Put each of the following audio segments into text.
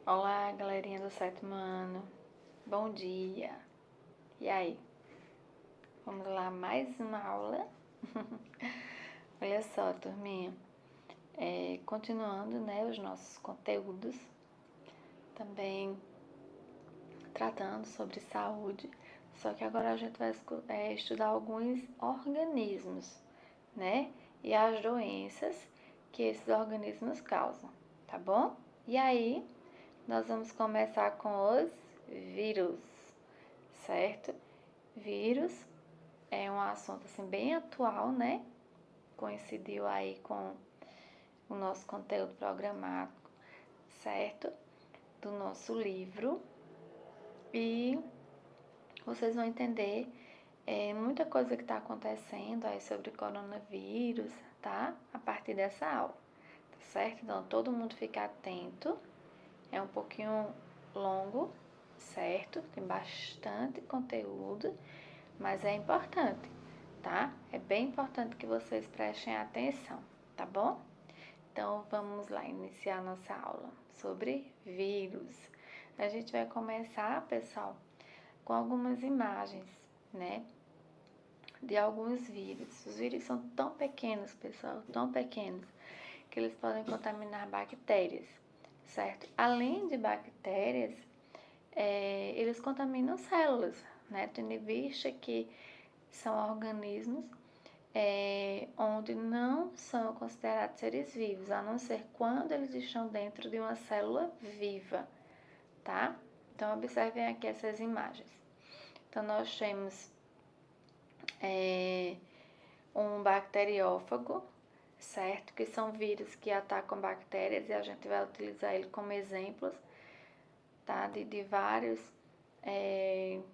Olá, galerinha do sétimo ano. Bom dia. E aí? Vamos lá, mais uma aula? Olha só, turminha. Continuando, né, os nossos conteúdos. Também tratando sobre saúde. Só que agora a gente vai estudar alguns organismos, né? E as doenças que esses organismos causam, tá bom? E aí, nós vamos começar com os vírus, certo? Vírus é um assunto assim bem atual, né? Coincidiu aí com o nosso conteúdo programático, certo? Do nosso livro. E vocês vão entender muita coisa que está acontecendo aí sobre coronavírus, tá? A partir dessa aula, tá certo? Então, todo mundo fica atento. É um pouquinho longo, certo? Tem bastante conteúdo, mas é importante, tá? É bem importante que vocês prestem atenção, tá bom? Então, vamos lá iniciar nossa aula sobre vírus. A gente vai começar, pessoal, com algumas imagens, né? De alguns vírus. Os vírus são tão pequenos, pessoal, tão pequenos, que eles podem contaminar bactérias, certo? Além de bactérias, eles contaminam células, né? Tendo em vista que são organismos onde não são considerados seres vivos, a não ser quando eles estão dentro de uma célula viva, tá? Então, observem aqui essas imagens. Então, nós temos um bacteriófago, certo? Que são vírus que atacam bactérias e a gente vai utilizar ele como exemplos, tá? De vários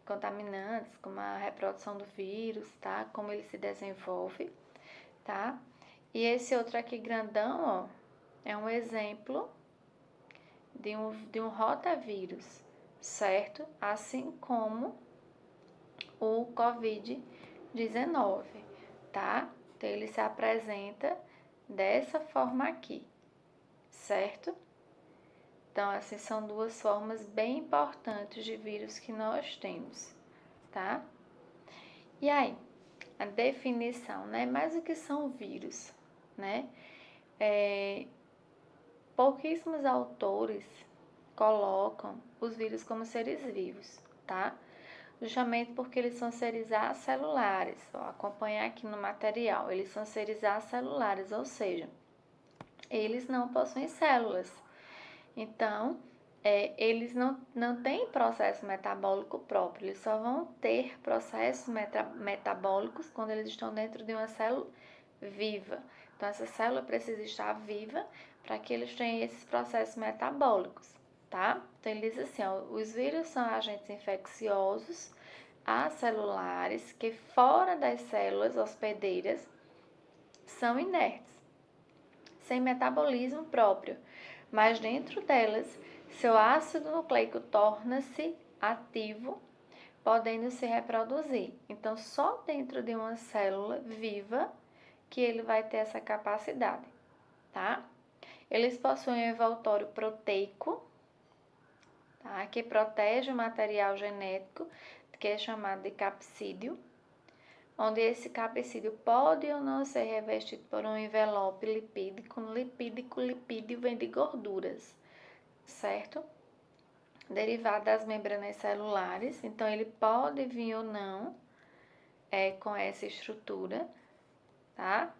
contaminantes, como a reprodução do vírus, tá? Como ele se desenvolve, tá? E esse outro aqui grandão, ó, é um exemplo de um rotavírus, certo? Assim como o Covid-19, tá? Então, ele se apresenta dessa forma aqui, certo? Então, assim, são duas formas bem importantes de vírus que nós temos, tá? E aí, a definição, né? Mas o que são vírus, né? Pouquíssimos autores colocam os vírus como seres vivos, tá? Justamente porque eles são seres acelulares. Ó, acompanhar aqui no material, eles são seres acelulares, ou seja, eles não possuem células. Então, eles não têm processo metabólico próprio, eles só vão ter processos metabólicos quando eles estão dentro de uma célula viva. Então, essa célula precisa estar viva para que eles tenham esses processos metabólicos, tá? Então, ele diz assim, ó, os vírus são agentes infecciosos acelulares que fora das células hospedeiras são inertes, sem metabolismo próprio, mas dentro delas, seu ácido nucleico torna-se ativo, podendo se reproduzir. Então, só dentro de uma célula viva que ele vai ter essa capacidade, tá? Eles possuem um envoltório proteico, tá? Que protege o material genético, que é chamado de capsídeo, onde esse capsídeo pode ou não ser revestido por um envelope lipídico. Lipídio vem de gorduras, certo? Derivado das membranas celulares, então ele pode vir ou não com essa estrutura, tá?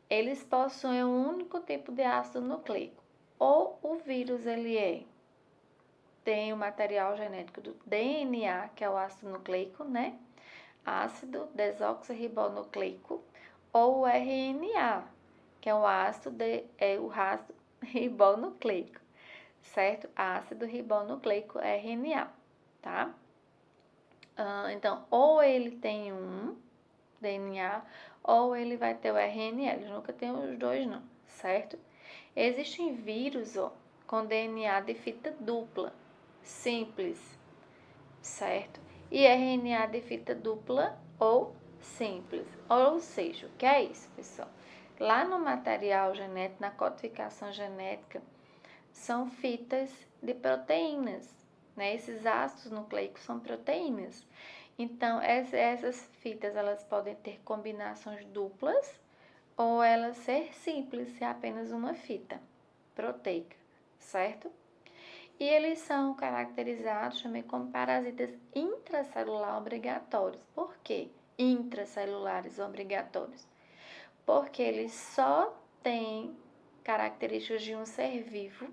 Eles possuem um único tipo de ácido nucleico, ou o vírus tem o material genético do DNA, que é o ácido nucleico, né? Ácido desoxirribonucleico, ou o RNA, que é o ácido ribonucleico, certo? Ácido ribonucleico RNA, tá? Então, ou ele tem um DNA, ou ele vai ter o RNA, ele nunca tem os dois não, certo? Existem vírus com DNA de fita dupla, simples, certo? E RNA de fita dupla ou simples. Ou seja, o que é isso, pessoal? Lá no material genético, na codificação genética, são fitas de proteínas, né? Esses ácidos nucleicos são proteínas. Então, essas fitas, elas podem ter combinações duplas ou elas ser simples, ser apenas uma fita proteica, certo? E eles são caracterizados também como parasitas intracelular obrigatórios. Por quê? Intracelulares obrigatórios. Porque eles só têm características de um ser vivo,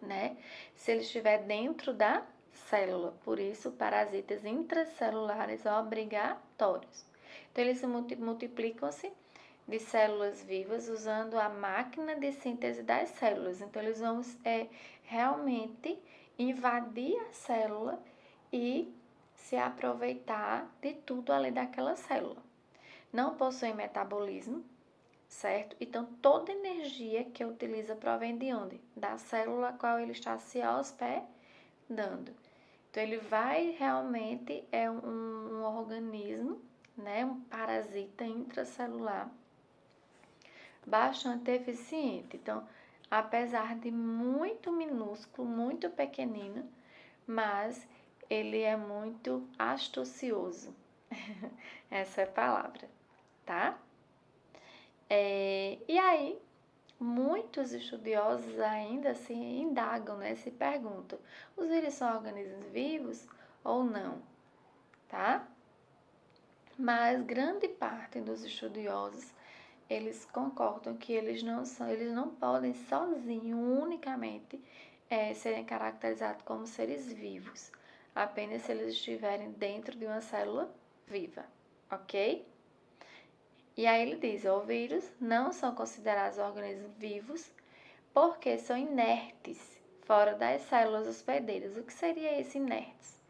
né? Se ele estiver dentro da célula. Por isso, parasitas intracelulares obrigatórios. Então, eles multiplicam-se de células vivas usando a máquina de síntese das células. Então, eles vão realmente invadir a célula e se aproveitar de tudo ali daquela célula. Não possuem metabolismo, certo? Então, toda energia que utiliza provém de onde? Da célula a qual ele está se hospedando. Então, ele vai realmente, é um organismo, né? Um parasita intracelular bastante eficiente. Então, apesar de muito minúsculo, muito pequenino, mas ele é muito astucioso. Essa é a palavra, tá? E aí, muitos estudiosos ainda se indagam, né? Se perguntam, os vírus são organismos vivos ou não, tá? Mas grande parte dos estudiosos, eles concordam que eles não podem sozinhos, unicamente, serem caracterizados como seres vivos, apenas se eles estiverem dentro de uma célula viva, ok? E aí ele diz, os vírus não são considerados organismos vivos porque são inertes, fora das células hospedeiras. O que seria esse inertes?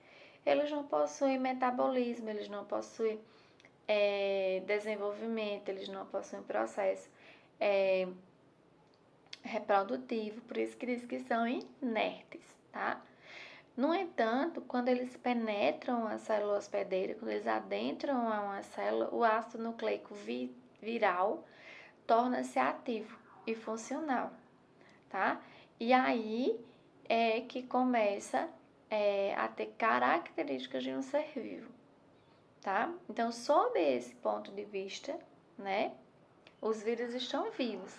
Eles não possuem metabolismo, eles não possuem desenvolvimento, eles não possuem processo reprodutivo, por isso que diz que são inertes, tá? No entanto, quando eles penetram a célula hospedeira, quando eles adentram a uma célula, o ácido nucleico viral torna-se ativo e funcional, tá? E aí é que começa a ter características de um ser vivo, tá? Então, sob esse ponto de vista, né, os vírus estão vivos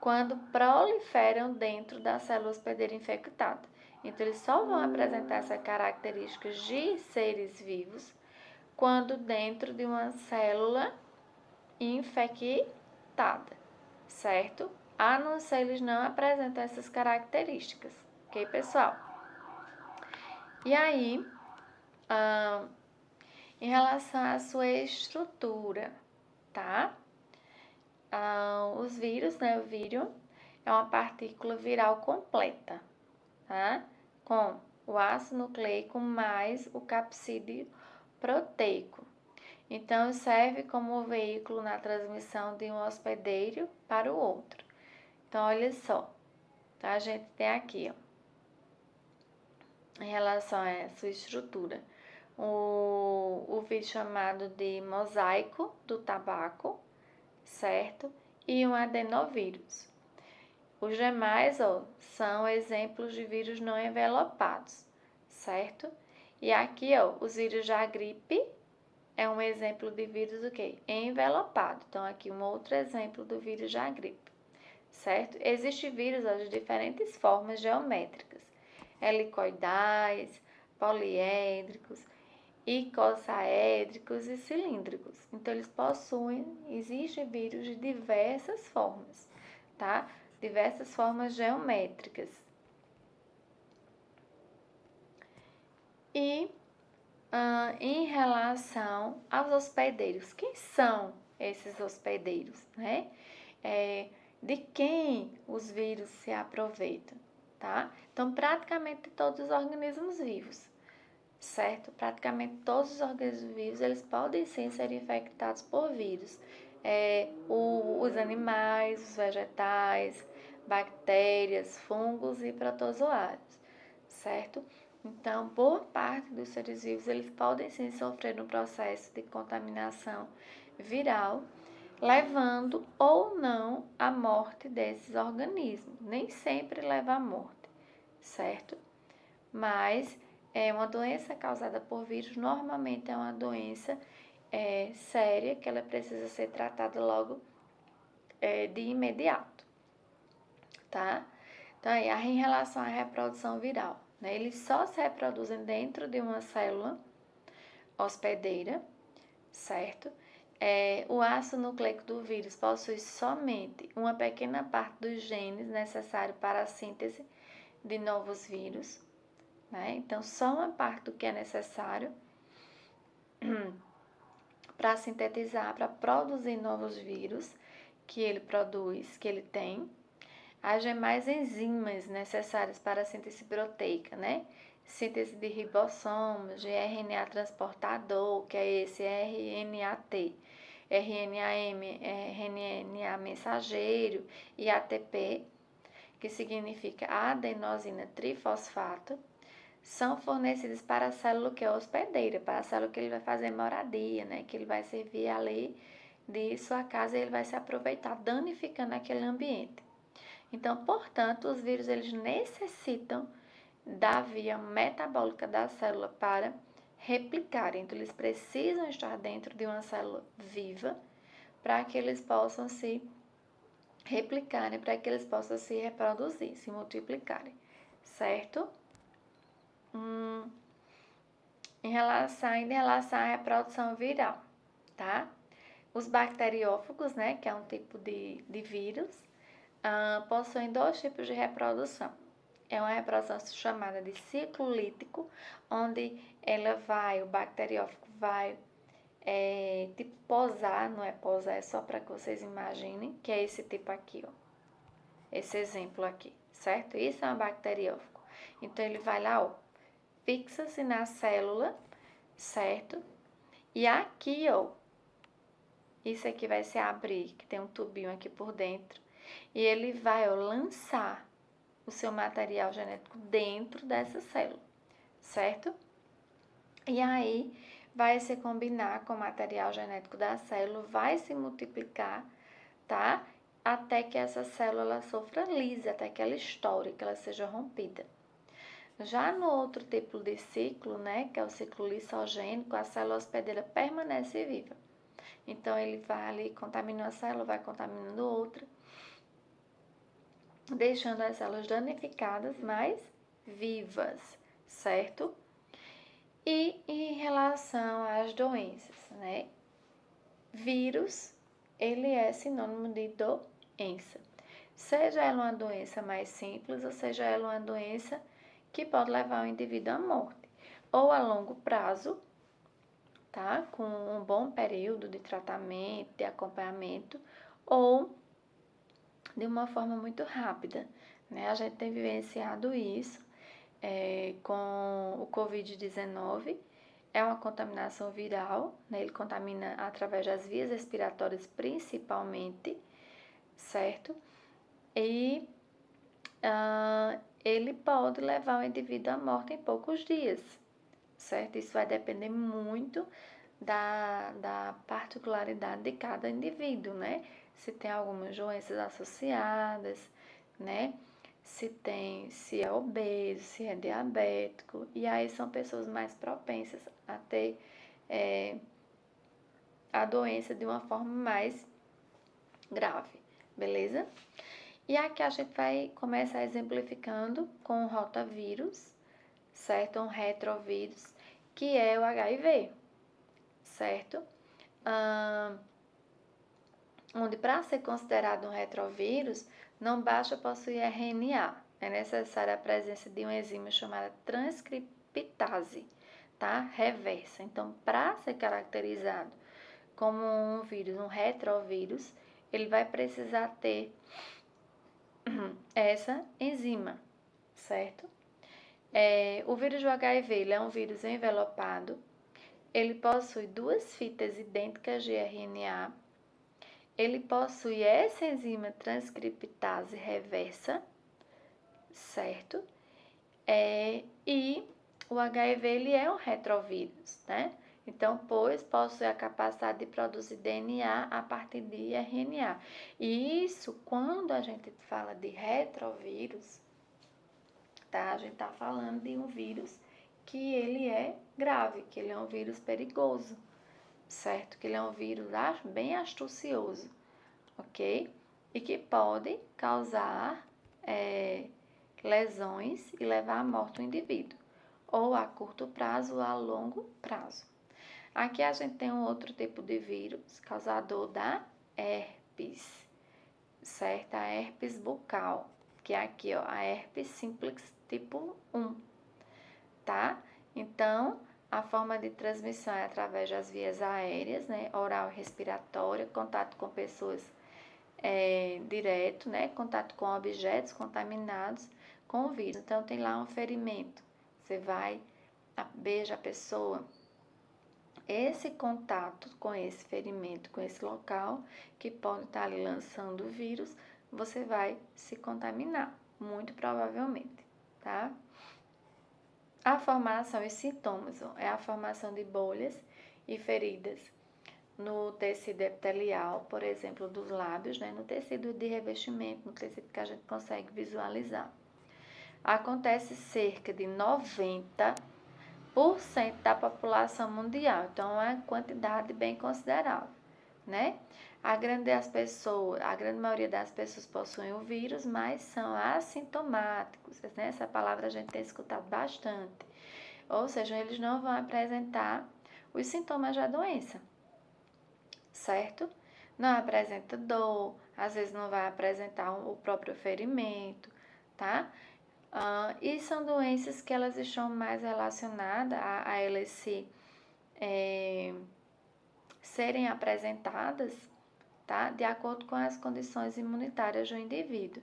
quando proliferam dentro da célula hospedeira infectada. Então, eles só vão apresentar essas características de seres vivos quando dentro de uma célula infectada, certo? A não ser eles não apresentar essas características, ok, pessoal? E aí, em relação à sua estrutura, tá? Os vírus, né? O vírus é uma partícula viral completa, tá? Com o ácido nucleico mais o capsídeo proteico. Então, serve como veículo na transmissão de um hospedeiro para o outro. Então, olha só, tá? A gente tem aqui, ó, em relação a essa estrutura, o vírus chamado de mosaico do tabaco, certo? E um adenovírus. Os demais, ó, são exemplos de vírus não envelopados, certo? E aqui, ó, os vírus da gripe é um exemplo de vírus o quê? Envelopado. Então, aqui um outro exemplo do vírus da gripe, certo? Existem vírus ó, de diferentes formas geométricas, helicoidais, poliédricos, icosaédricos e cilíndricos. Então, existem vírus de diversas formas, tá? Diversas formas geométricas. E em relação aos hospedeiros, quem são esses hospedeiros, né? De quem os vírus se aproveitam, tá? Então, praticamente todos os organismos vivos, certo? Praticamente todos os organismos vivos, eles podem sim ser infectados por vírus. Os animais, os vegetais, bactérias, fungos e protozoários, certo? Então, boa parte dos seres vivos, eles podem sim sofrer um processo de contaminação viral, levando ou não à morte desses organismos. Nem sempre leva à morte, certo? Mas uma doença causada por vírus normalmente é uma doença séria que ela precisa ser tratada logo de imediato, tá? Então, aí, em relação à reprodução viral, né? Eles só se reproduzem dentro de uma célula hospedeira, certo? O ácido nucleico do vírus possui somente uma pequena parte dos genes necessários para a síntese de novos vírus, né? Então, só uma parte do que é necessário para sintetizar, para produzir novos vírus que ele produz, que ele tem. As demais enzimas necessárias para a síntese proteica, né? Síntese de ribossomos, de RNA transportador, que é esse RNAT, RNAM, RNA mensageiro e ATP, que significa adenosina trifosfato, são fornecidos para a célula que é hospedeira, para a célula que ele vai fazer moradia, né? Que ele vai servir ali de sua casa e ele vai se aproveitar, danificando aquele ambiente. Então, portanto, os vírus eles necessitam da via metabólica da célula para replicarem. Então, eles precisam estar dentro de uma célula viva para que eles possam se replicarem, para que eles possam se reproduzir, se multiplicarem, certo? Em relação à reprodução viral, tá? Os bacteriófagos, né, que é um tipo de vírus, possuem dois tipos de reprodução. É uma reprodução chamada de ciclo lítico, onde o bacteriófago vai tipo posar, não é posar, é só para que vocês imaginem, que é esse tipo aqui, ó. Esse exemplo aqui, certo? Isso é um bacteriófago. Então, ele vai lá, ó, fixa-se na célula, certo? E aqui, ó, isso aqui vai se abrir, que tem um tubinho aqui por dentro. E ele vai, ó, lançar o seu material genético dentro dessa célula, certo? E aí, vai se combinar com o material genético da célula, vai se multiplicar, tá? Até que essa célula sofra lise, até que ela estoure, que ela seja rompida. Já no outro tipo de ciclo, né, que é o ciclo lisogênico, a célula hospedeira permanece viva. Então, ele vai ali, contamina uma célula, vai contaminando outra, deixando as células danificadas, mas vivas, certo? E em relação às doenças, né? Vírus, ele é sinônimo de doença. Seja ela uma doença mais simples, ou seja ela uma doença que pode levar o indivíduo à morte. Ou a longo prazo, tá? Com um bom período de tratamento, de acompanhamento, ou de uma forma muito rápida, né? A gente tem vivenciado isso com o Covid-19. É uma contaminação viral, né? Ele contamina através das vias respiratórias principalmente, certo? E ele pode levar o indivíduo à morte em poucos dias, certo? Isso vai depender muito da particularidade de cada indivíduo, né? Se tem algumas doenças associadas, né? Se é obeso, se é diabético, e aí são pessoas mais propensas a ter a doença de uma forma mais grave, beleza? E aqui a gente vai começar exemplificando com o rotavírus, certo? Um retrovírus, que é o HIV, certo? Onde para ser considerado um retrovírus, não basta possuir RNA, é necessária a presença de uma enzima chamada transcriptase, tá? Reversa. Então, para ser caracterizado como um vírus, um retrovírus, ele vai precisar ter essa enzima, certo? O vírus do HIV ele é um vírus envelopado, ele possui duas fitas idênticas de RNA, ele possui essa enzima transcriptase reversa, certo? E o HIV ele é um retrovírus, né? Então, pois possui a capacidade de produzir DNA a partir de RNA. E isso, quando a gente fala de retrovírus, tá? A gente está falando de um vírus que ele é grave, que ele é um vírus perigoso, certo? Que ele é um vírus bem astucioso, ok? E que pode causar lesões e levar à morte do indivíduo, ou a curto prazo ou a longo prazo. Aqui a gente tem um outro tipo de vírus, causador da herpes, certo? A herpes bucal, que é aqui, ó, a herpes simplex tipo 1, tá? Então, a forma de transmissão é através das vias aéreas, né? Oral e respiratória, contato com pessoas direto, né? Contato com objetos contaminados com o vírus. Então, tem lá um ferimento. Você vai, beija a pessoa. Esse contato com esse ferimento, com esse local, que pode estar ali lançando o vírus, você vai se contaminar, muito provavelmente, tá? A formação e sintomas é a formação de bolhas e feridas no tecido epitelial, por exemplo, dos lábios, né? No tecido de revestimento, no tecido que a gente consegue visualizar. Acontece cerca de 90% da população mundial, então é uma quantidade bem considerável, né? A grande maioria das pessoas possuem o vírus, mas são assintomáticos, né? Essa palavra a gente tem escutado bastante. Ou seja, eles não vão apresentar os sintomas da doença, certo? Não apresenta dor, às vezes não vai apresentar o próprio ferimento, tá? E são doenças que elas estão mais relacionadas a elas serem apresentadas, tá? De acordo com as condições imunitárias do indivíduo.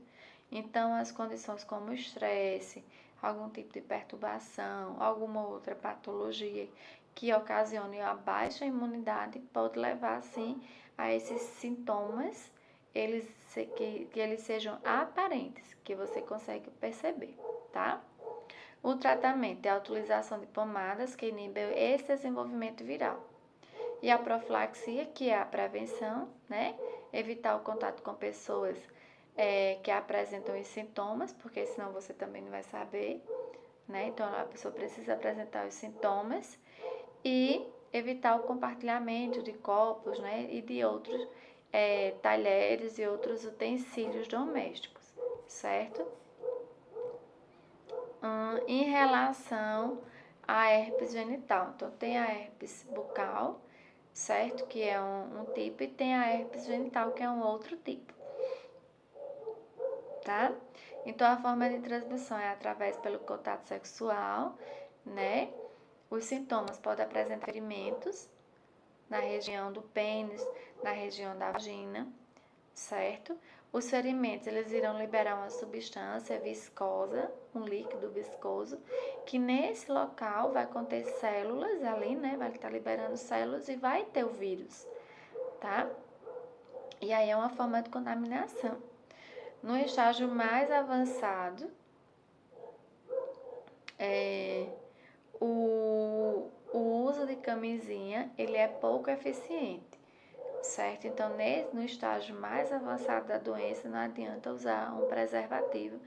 Então, as condições como estresse, algum tipo de perturbação, alguma outra patologia que ocasione a baixa imunidade pode levar, sim, a esses sintomas, que eles sejam aparentes, que você consegue perceber, tá? O tratamento é a utilização de pomadas que inibem esse desenvolvimento viral. E a profilaxia, que é a prevenção, né? Evitar o contato com pessoas que apresentam os sintomas, porque senão você também não vai saber, né? Então a pessoa precisa apresentar os sintomas e evitar o compartilhamento de copos, né? E de outros talheres e outros utensílios domésticos, certo? Em relação à herpes genital, então tem a herpes bucal, certo? Que é um tipo, e tem a herpes genital, que é um outro tipo, tá? Então, a forma de transmissão é através pelo contato sexual, né? Os sintomas podem apresentar ferimentos na região do pênis, na região da vagina, certo? Os ferimentos, eles irão liberar uma substância viscosa, um líquido viscoso, que nesse local vai conter células ali, né? Vai estar liberando células e vai ter o vírus, tá? E aí é uma forma de contaminação. No estágio mais avançado, o uso de camisinha, ele é pouco eficiente, certo? Então, no estágio mais avançado da doença, não adianta usar um preservativo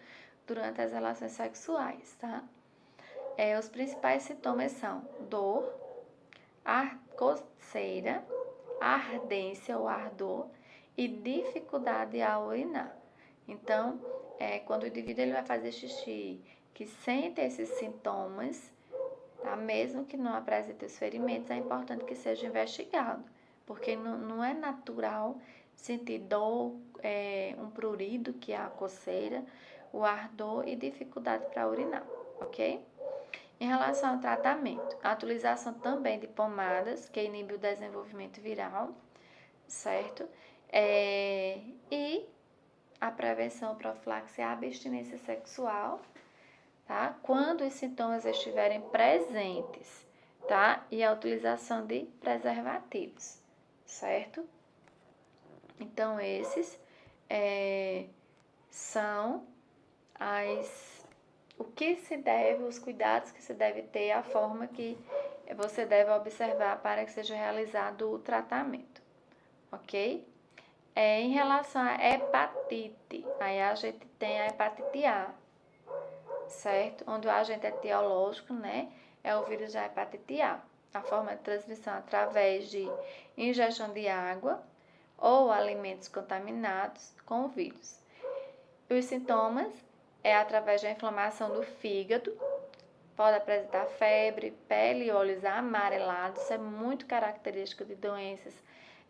durante as relações sexuais, tá? Os principais sintomas são dor, coceira, ardência ou ardor e dificuldade ao urinar. Então, quando o indivíduo ele vai fazer xixi, que sente esses sintomas, tá? Mesmo que não apresente os ferimentos, é importante que seja investigado, porque não é natural sentir dor, um prurido, que é a coceira, o ardor e dificuldade para urinar, ok? Em relação ao tratamento, a utilização também de pomadas, que inibe o desenvolvimento viral, certo? E a prevenção, profilaxia e a abstinência sexual, tá? Quando os sintomas estiverem presentes, tá? E a utilização de preservativos, certo? Então, esses são os cuidados que se deve ter, a forma que você deve observar para que seja realizado o tratamento, ok? Em relação à hepatite, aí a gente tem a hepatite A, certo? Onde o agente etiológico, né, é o vírus da hepatite A. A forma de transmissão através de ingestão de água ou alimentos contaminados com o vírus. Os sintomas é através da inflamação do fígado, pode apresentar febre, pele e olhos amarelados, isso é muito característico de doenças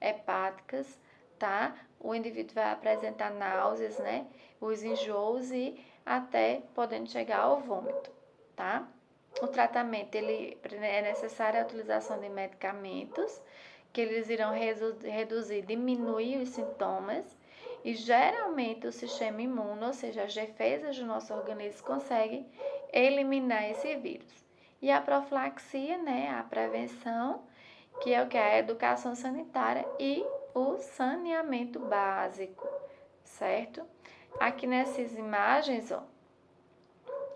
hepáticas, tá? O indivíduo vai apresentar náuseas, né? Os enjoos e até podendo chegar ao vômito, tá? O tratamento, é necessária a utilização de medicamentos, que eles irão reduzir, diminuir os sintomas, e geralmente o sistema imune, ou seja, as defesas do nosso organismo, conseguem eliminar esse vírus. E a profilaxia, né, a prevenção, que é o que? A educação sanitária e o saneamento básico, certo? Aqui nessas imagens, ó,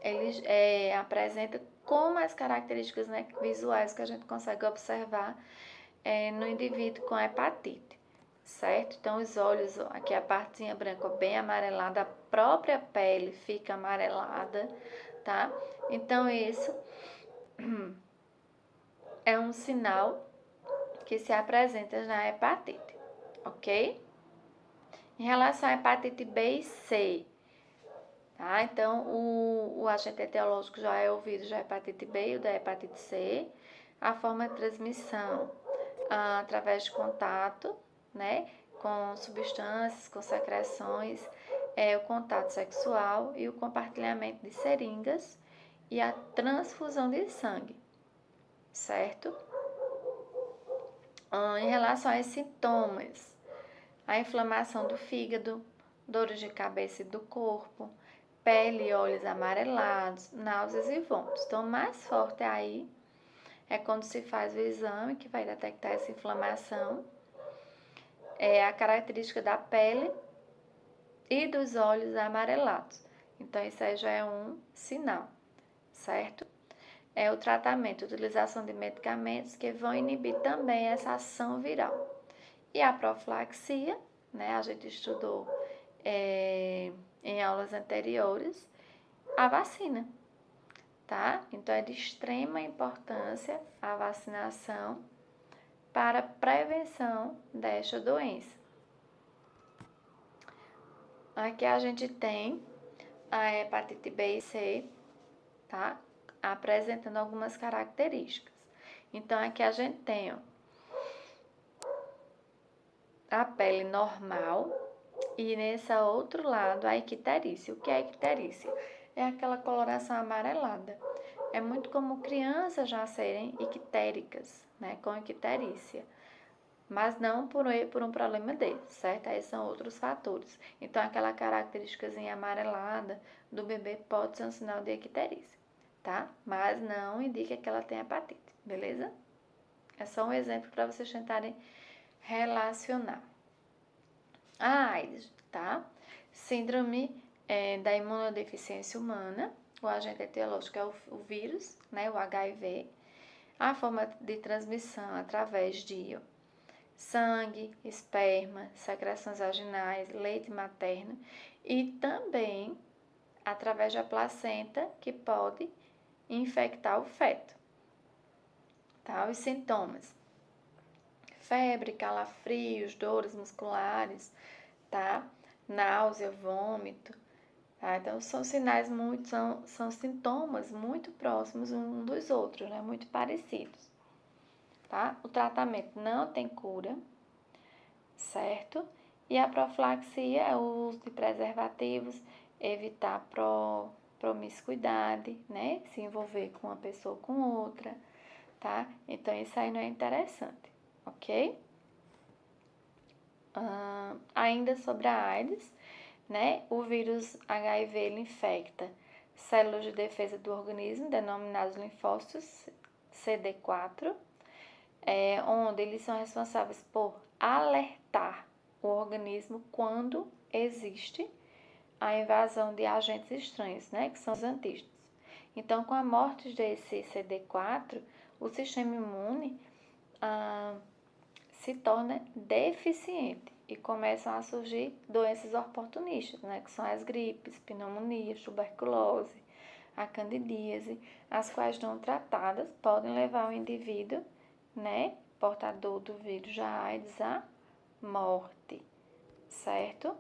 eles apresentam como as características, né, visuais que a gente consegue observar no indivíduo com hepatite, certo? Então, os olhos, ó, aqui a partezinha branca bem amarelada, a própria pele fica amarelada, tá? Então, isso é um sinal que se apresenta na hepatite, ok? Em relação à hepatite B e C, tá? Então, o agente etiológico já é o vírus da hepatite B e o da hepatite C. A forma de transmissão através de contato, né? Com substâncias, com secreções, o contato sexual e o compartilhamento de seringas e a transfusão de sangue, certo? Em relação aos sintomas, a inflamação do fígado, dores de cabeça e do corpo, pele e olhos amarelados, náuseas e vômitos. Então, o mais forte aí é quando se faz o exame que vai detectar essa inflamação, a característica da pele e dos olhos amarelados. Então, isso aí já é um sinal, certo? É o tratamento, utilização de medicamentos que vão inibir também essa ação viral. E a profilaxia, né, a gente estudou em aulas anteriores, a vacina, tá? Então, é de extrema importância a vacinação para a prevenção desta doença. Aqui a gente tem a hepatite B e C, tá? Apresentando algumas características. Então, aqui a gente tem, ó, a pele normal e nesse outro lado a icterícia. O que é icterícia? É aquela coloração amarelada. É muito comum crianças já serem ictéricas, né, com icterícia, mas não por um problema desse, certo? Aí são outros fatores. Então, aquela característicazinha amarelada do bebê pode ser um sinal de icterícia, tá? Mas não indica que ela tem hepatite, beleza? É só um exemplo para vocês tentarem relacionar. A AIDS, tá? Síndrome da imunodeficiência humana, o agente etiológico é o vírus, né, o HIV. A forma de transmissão através de sangue, esperma, secreções vaginais, leite materno e também através da placenta, que pode infectar o feto. Tá? Os sintomas: febre, calafrios, dores musculares, tá? Náusea, vômito, tá? Então, são sintomas muito próximos um dos outros, né? Muito parecidos, tá? O tratamento não tem cura, certo? E a profilaxia é o uso de preservativos, evitar promiscuidade, né? Se envolver com uma pessoa ou com outra, tá? Então, isso aí não é interessante, ok? Ainda sobre a AIDS, né? O vírus HIV ele infecta células de defesa do organismo, denominados linfócitos CD4, onde eles são responsáveis por alertar o organismo quando existe a invasão de agentes estranhos, né? Que são os antígenos. Então, com a morte desse CD4, o sistema imune se torna deficiente e começam a surgir doenças oportunistas, né, que são as gripes, pneumonia, tuberculose, a candidíase, as quais não tratadas podem levar o indivíduo, né, portador do vírus da AIDS à morte, certo?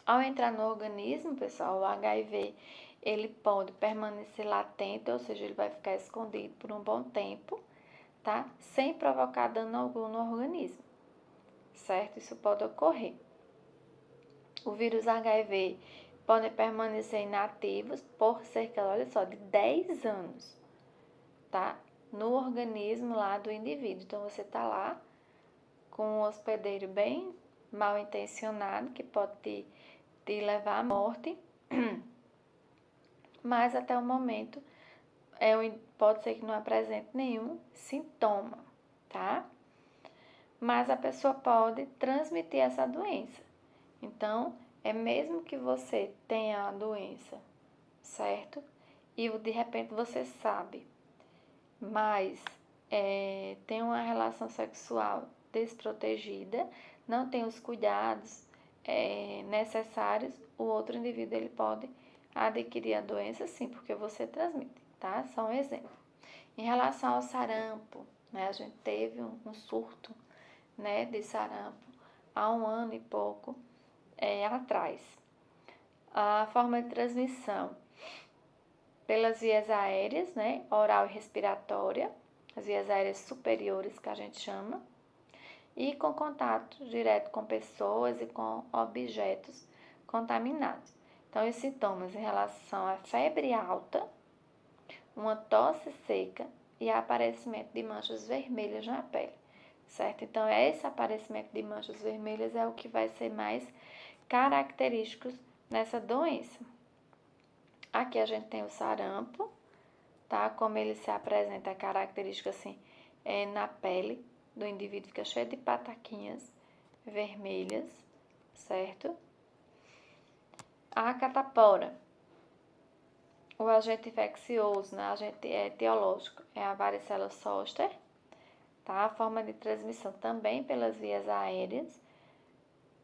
Ao entrar no organismo, pessoal, o HIV, ele pode permanecer latente, ou seja, ele vai ficar escondido por um bom tempo, tá? Sem provocar dano algum no organismo, certo? Isso pode ocorrer. O vírus HIV pode permanecer inativos por cerca, olha só, de 10 anos, tá? No organismo lá do indivíduo. Então, você tá lá com um hospedeiro bem mal intencionado, que pode te levar à morte, mas até o momento pode ser que não apresente nenhum sintoma, tá? Mas a pessoa pode transmitir essa doença. Então, é mesmo que você tenha a doença, certo? E de repente você sabe, mas tem uma relação sexual desprotegida, não tem os cuidados necessários, o outro indivíduo ele pode adquirir a doença sim, porque você transmite, tá? Só um exemplo. Em relação ao sarampo, né, a gente teve um surto, né, de sarampo há 1 ano e pouco atrás. A forma de transmissão pelas vias aéreas, né, oral e respiratória, as vias aéreas superiores que a gente chama, e com contato direto com pessoas e com objetos contaminados. Então, os sintomas em relação à febre alta, uma tosse seca e aparecimento de manchas vermelhas na pele, certo? Então, esse aparecimento de manchas vermelhas é o que vai ser mais característico nessa doença. Aqui a gente tem o sarampo, tá? Como ele se apresenta, a característica assim, na pele do indivíduo fica cheio de pataquinhas vermelhas, certo? A catapora, o agente infeccioso, né? Agente etiológico, é a varicela zoster, tá? A forma de transmissão também pelas vias aéreas,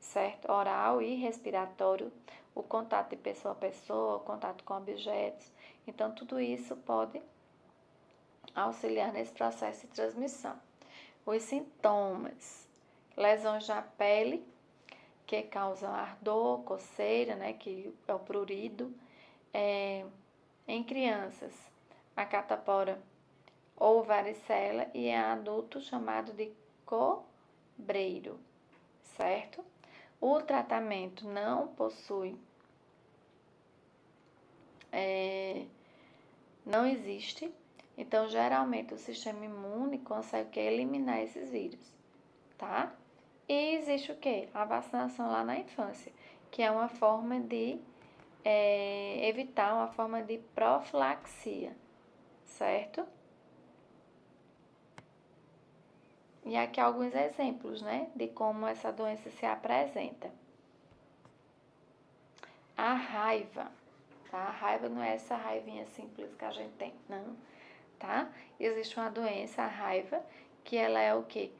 certo? Oral e respiratório, o contato de pessoa a pessoa, o contato com objetos. Então, tudo isso pode auxiliar nesse processo de transmissão. Os sintomas: lesões na pele, que causam ardor, coceira, né, que é o prurido. Em crianças, a catapora ou varicela, e em adulto chamado de cobreiro, certo? O tratamento não possui, não existe, então geralmente o sistema imune consegue eliminar esses vírus, tá? E existe o quê? A vacinação lá na infância, que é uma forma de evitar, uma forma de profilaxia, certo? E aqui alguns exemplos, né, de como essa doença se apresenta. A raiva, tá? A raiva não é essa raivinha simples que a gente tem, não, tá? Existe uma doença, a raiva, que ela é o quê?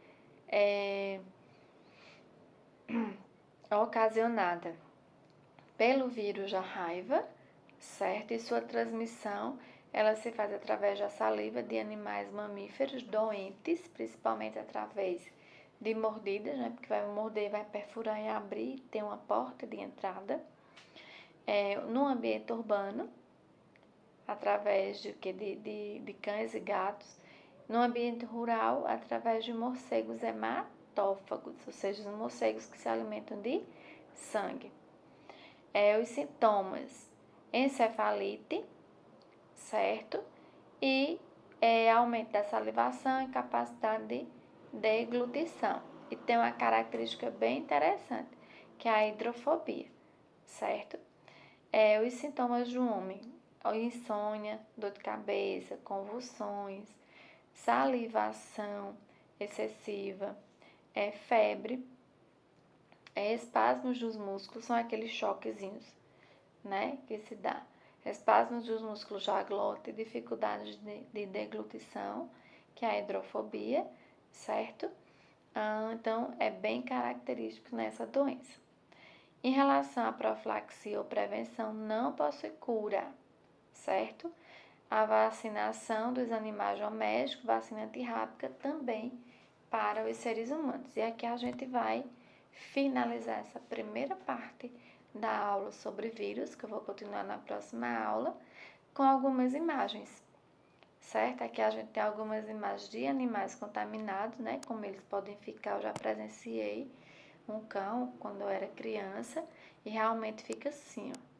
Ocasionada pelo vírus da raiva, certo? E sua transmissão, ela se faz através da saliva de animais mamíferos doentes, principalmente através de mordidas, né? Porque vai morder, vai perfurar e abrir, tem uma porta de entrada. No ambiente urbano, através de cães e gatos. No ambiente rural, através de morcegos hematófagos, ou seja, os morcegos que se alimentam de sangue. Os sintomas: encefalite, certo? E aumento da salivação e capacidade de deglutição. E tem uma característica bem interessante, que é a hidrofobia, certo? Os sintomas do homem: insônia, dor de cabeça, convulsões, salivação excessiva, febre, espasmos dos músculos, são aqueles choquezinhos, né, que se dá. espasmos dos músculos da glote, dificuldades de deglutição, que é a hidrofobia, certo? Então, é bem característico nessa doença. Em relação à profilaxia ou prevenção, não possui cura, certo? A vacinação dos animais domésticos, vacina antirrábica, também para os seres humanos. E aqui a gente vai finalizar essa primeira parte da aula sobre vírus, que eu vou continuar na próxima aula, com algumas imagens, certo? Aqui a gente tem algumas imagens de animais contaminados, né? Como eles podem ficar, eu já presenciei um cão quando eu era criança e realmente fica assim, ó.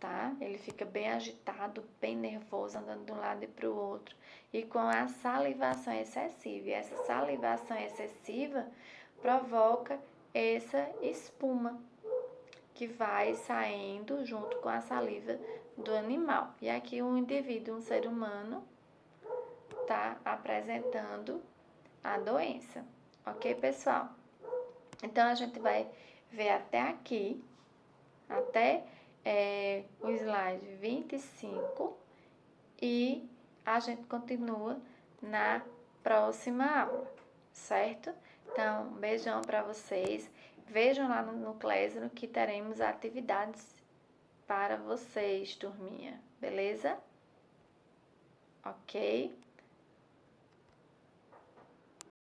Tá? Ele fica bem agitado, bem nervoso, andando de um lado e para o outro. E com a salivação excessiva. E essa salivação excessiva provoca essa espuma que vai saindo junto com a saliva do animal. E aqui um indivíduo, um ser humano, tá apresentando a doença. Ok, pessoal? Então, a gente vai ver até aqui, até o slide 25 e a gente continua na próxima aula, certo? Então, um beijão para vocês. Vejam lá no Classroom que teremos atividades para vocês, turminha, beleza? Ok?